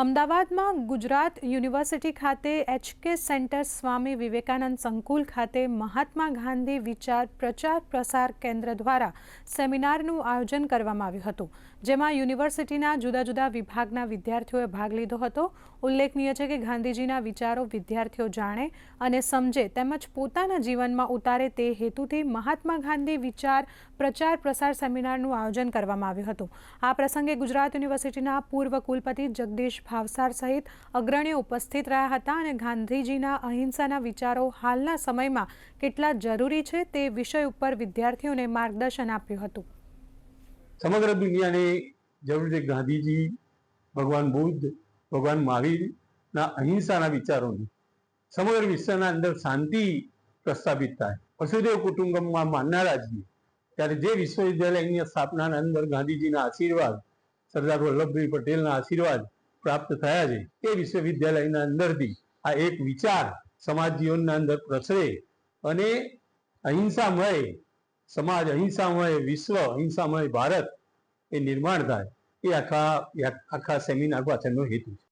અમદાવાદમાં ગુજરાત યુનિવર્સિટી ખાતે HK. Centre Swami Vivekananda સંકુલ ખાતે મહાત્મા ગાંધી વિચાર પ્રચાર પ્રસાર કેન્દ્ર દ્વારા સેમિનારનું આયોજન કરવામાં આવ્યું હતું, જેમાં યુનિવર્સિટીના જુદા જુદા વિભાગના વિદ્યાર્થીઓએ ભાગ લીધો હતો। ઉલ્લેખનીય છે કે ગાંધીજીના વિચારો વિદ્યાર્થીઓ જાણે અને સમજે તેમજ પોતાના જીવનમાં ઉતારે તે હેતુથી મહાત્મા ગાંધી વિચાર પ્રચાર પ્રસાર સેમિનારનું આયોજન કરવામાં આવ્યું હતું। આ પ્રસંગે ગુજરાત યુનિવર્સિટીના પૂર્વ કુલપતિ જગદીશ ભાવસાર સહિત અગ્રણીઓ ઉપસ્થિત રહ્યા હતા અને ગાંધીજીના અહિંસાના વિચારો હાલના સમયમાં કેટલા જરૂરી છે તે વિષય ઉપર વિદ્યાર્થીઓને માર્ગદર્શન આપ્યું હતું। સમગ્ર દુનિયાને જરૂર છે ગાંધીજી, ભગવાન બુદ્ધ, ભગવાન મહાવીરના અહિંસાના વિચારોની સમગ્ર વિશ્વના અંદર શાંતિ પ્રસ્થાપિત થાય। વસુદેવ કુટુંબકમમાં માનનારા છીએ ત્યારે જે વિશ્વવિદ્યાલયની સ્થાપનાના અંદર ગાંધીજીના આશીર્વાદ, સરદાર વલ્લભભાઈ પટેલના આશીર્વાદ પ્રાપ્ત થયા છે, એ વિશ્વવિદ્યાલયના અંદરથી આ એક વિચાર સમાજ જીવનના અંદર પ્રસરે અને અહિંસામય સમાજ, અહિંસામય વિશ્વ, અહિંસામય ભારત એ નિર્માણ થાય, એ આખા સેમિનાર પાછળનો હેતુ છે।